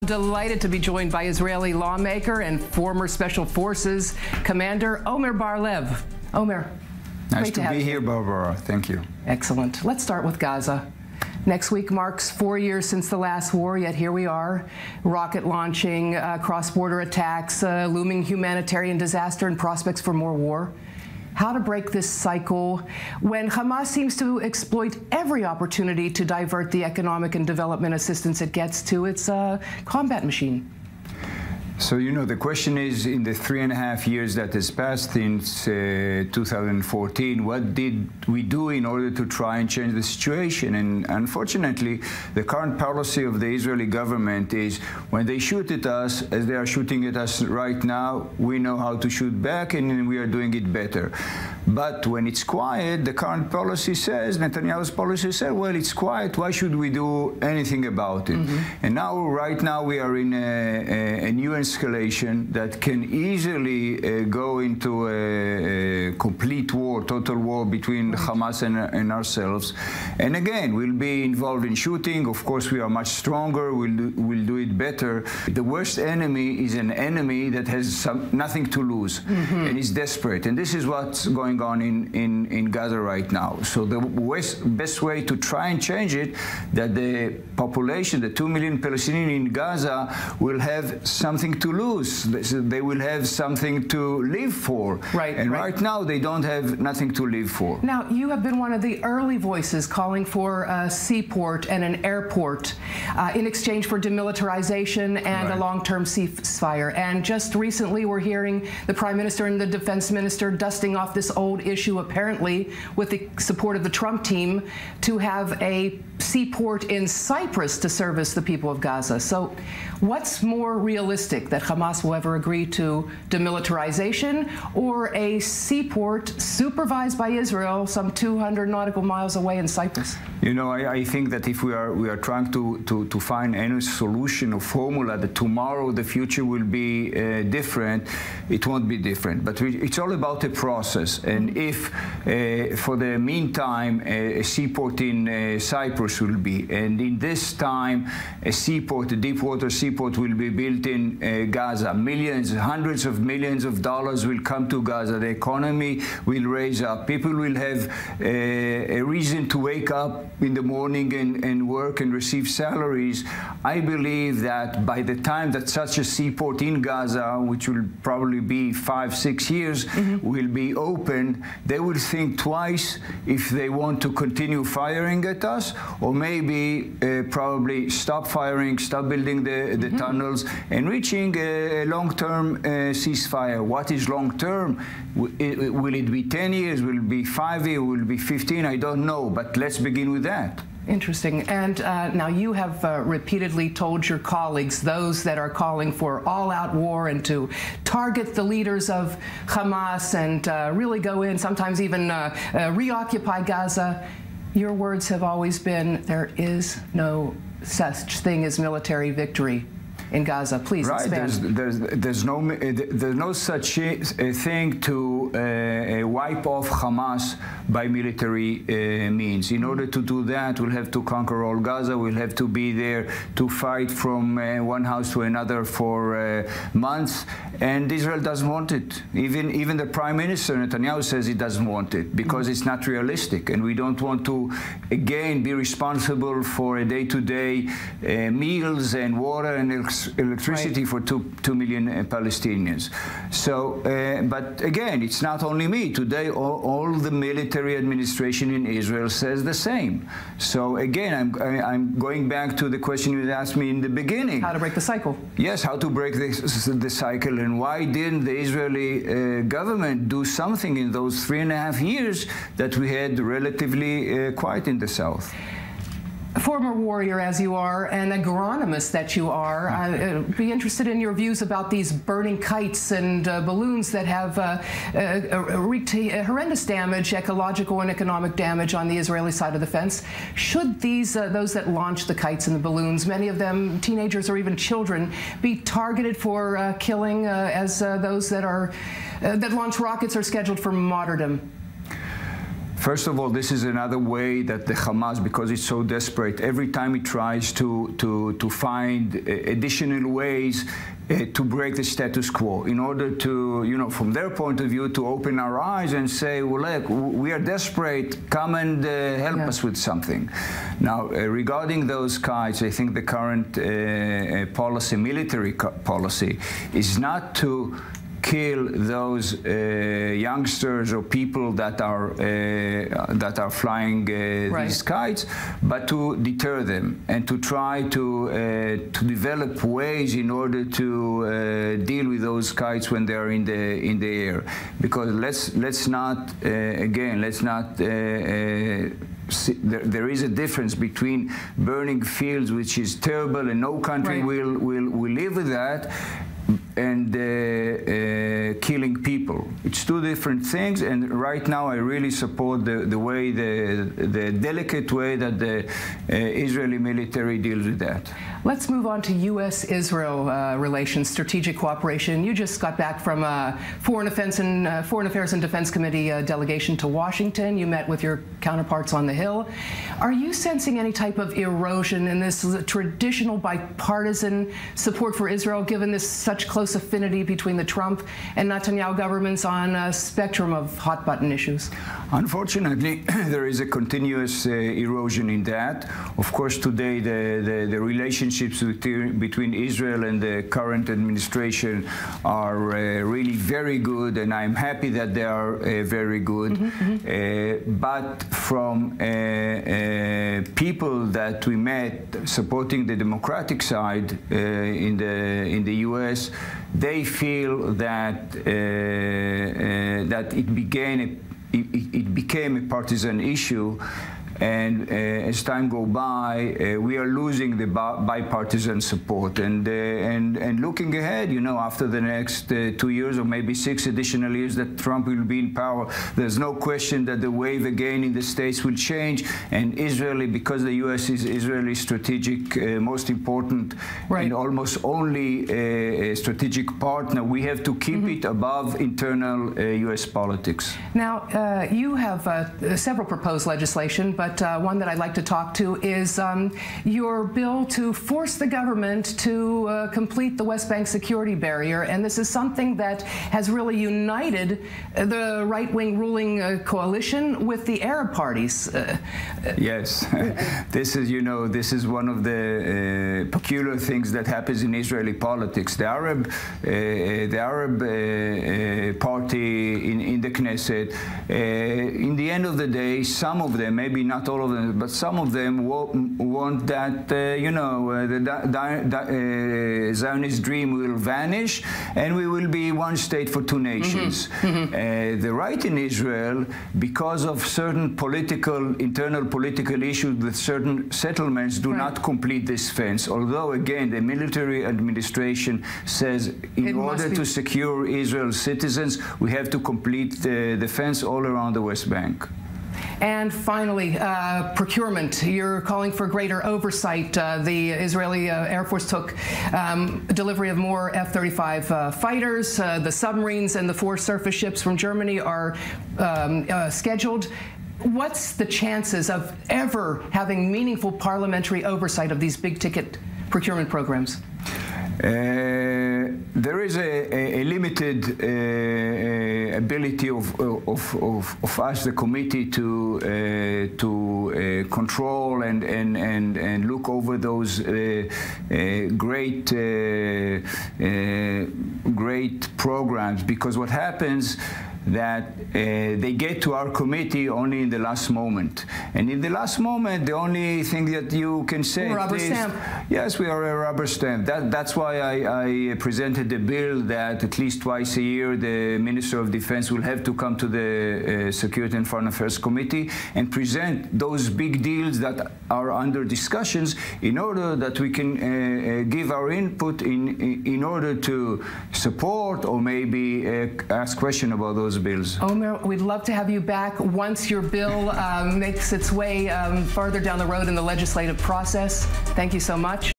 Delighted to be joined by Israeli lawmaker and former Special Forces Commander Omer Bar-Lev. Omer, nice to be here, Barbara. Thank you. Excellent. Let's start with Gaza. Next week marks 4 years since the last war, yet here we are, rocket launching, cross-border attacks, looming humanitarian disaster and prospects for more war. How to break this cycle when Hamas seems to exploit every opportunity to divert the economic and development assistance it gets to its combat machine. So, you know, the question is, in the 3.5 years that has passed since 2014, what did we do in order to try and change the situation? And unfortunately, the current policy of the Israeli government is when they shoot at us, as they are shooting at us right now, we know how to shoot back and we are doing it better. But when it's quiet, the current policy says, Netanyahu's policy says, well, it's quiet, why should we do anything about it? And now, right now, we are in a new escalation that can easily go into a complete war, total war between Hamas and ourselves. And again, we'll be involved in shooting. Of course, we are much stronger. We'll do it better. The worst enemy is an enemy that has nothing to lose and is desperate. And this is what's going on in Gaza right now. So the best way to try and change it, that the population, the 2 million Palestinians in Gaza, will have something to lose. They will have something to live for. Right now, they don't have nothing to live for. Now, you have been one of the early voices calling for a seaport and an airport in exchange for demilitarization and a long-term ceasefire. And just recently, we're hearing the Prime Minister and the Defense Minister dusting off this old issue, apparently with the support of the Trump team, to have a seaport in Cyprus to service the people of Gaza. So what's more realistic, that Hamas will ever agree to demilitarization or a seaport supervised by Israel some 200 nautical miles away in Cyprus? You know, I think that if we are trying to find any solution or formula that tomorrow the future will be different, it won't be different. But it's all about the process. And if for the meantime a seaport in Cyprus will be, and in this time a seaport, a deep water seaport, will be built in Gaza, millions, hundreds of millions of dollars will come to Gaza. The economy will raise up. People will have a reason to wake up in the morning and work and receive salaries. I believe that by the time that such a seaport in Gaza, which will probably be 5-6 years, will be open, they will think twice if they want to continue firing at us, or maybe probably stop firing, stop building the tunnels, and reaching a long-term ceasefire. What is long-term? Will it be 10 years? Will it be 5 years? Will it be 15? I don't know, but let's begin with that. Interesting. And now you have repeatedly told your colleagues, those that are calling for all-out war and to target the leaders of Hamas and really go in, sometimes even reoccupy Gaza, your words have always been, there is no such thing as military victory in Gaza. Please expand. There's no such thing to wipe off Hamas by military means. In order to do that, we'll have to conquer all Gaza. We'll have to be there to fight from one house to another for months. And Israel doesn't want it. Even the Prime Minister, Netanyahu, says he doesn't want it because it's not realistic. And we don't want to, again, be responsible for a day-to-day meals and water and electricity for 2 million Palestinians. So, but again, it's not only me. Today, all the military administration in Israel says the same. So again, I'm going back to the question you asked me in the beginning. How to break the cycle. Yes, how to break the cycle, and why didn't the Israeli government do something in those 3.5 years that we had relatively quiet in the south? A former warrior as you are, an agronomist that you are, I'd be interested in your views about these burning kites and balloons that have wreaked horrendous damage, ecological and economic damage on the Israeli side of the fence. Should these, those that launch the kites and the balloons, many of them teenagers or even children, be targeted for killing as those that launch rockets are scheduled for martyrdom? First of all, this is another way that the Hamas, because it's so desperate, every time it tries to find additional ways to break the status quo in order to, from their point of view, to open our eyes and say, well, look, we are desperate, come and help us with something. Now, regarding those kites, I think the current policy, military policy, is not to kill those youngsters or people that are flying these kites, but to deter them and to try to develop ways in order to deal with those kites when they are in the air. Because let's not there is a difference between burning fields, which is terrible, and no country will live with that, and killing people. It's two different things, and right now I really support the delicate way that the Israeli military deals with that. Let's move on to U.S.-Israel relations, strategic cooperation. You just got back from a Foreign Affairs and Defense Committee delegation to Washington. You met with your counterparts on the Hill. Are you sensing any type of erosion in this traditional bipartisan support for Israel, given this such close affinity between the Trump and Netanyahu governments on a spectrum of hot-button issues? Unfortunately, there is a continuous erosion in that. Of course, today the relationships between Israel and the current administration are really very good, and I'm happy that they are very good. But from people that we met supporting the Democratic side in the U.S., they feel that that it became a partisan issue. And as time goes by, we are losing the bipartisan support. And looking ahead, after the next 2 years or maybe 6 additional years that Trump will be in power, there's no question that the wave again in the States will change. And Israel, because the U.S. is Israel's strategic, most important and almost only strategic partner, we have to keep it above internal U.S. politics. Now, you have several proposed legislation, but one that I'd like to talk to is your bill to force the government to complete the West Bank security barrier. And this is something that has really united the right-wing ruling coalition with the Arab parties. Yes, this is one of the peculiar things that happens in Israeli politics. The Arab party in the Knesset, in the end of the day, some of them, maybe not all of them, but some of them want that, the Zionist dream will vanish and we will be one state for two nations. The right in Israel, because of certain internal political issues with certain settlements, do not complete this fence. Although, again, the military administration says in order to secure Israel's citizens, we have to complete the fence all around the West Bank. And finally, procurement. You're calling for greater oversight. The Israeli Air Force took delivery of more F-35 fighters. The submarines and the 4 surface ships from Germany are scheduled. What's the chances of ever having meaningful parliamentary oversight of these big-ticket procurement programs? There is a limited ability of us, the committee, to control and look over those great programs, because what happens that they get to our committee only in the last moment. And in the last moment, the only thing that you can say is, yes, we are a rubber stamp. That's why I presented the bill that at least twice a year the Minister of Defense will have to come to the Security and Foreign Affairs Committee and present those big deals that are under discussions in order that we can give our input in order to support or maybe ask questions about those bills. Omer, we'd love to have you back once your bill makes its way farther down the road in the legislative process. Thank you so much.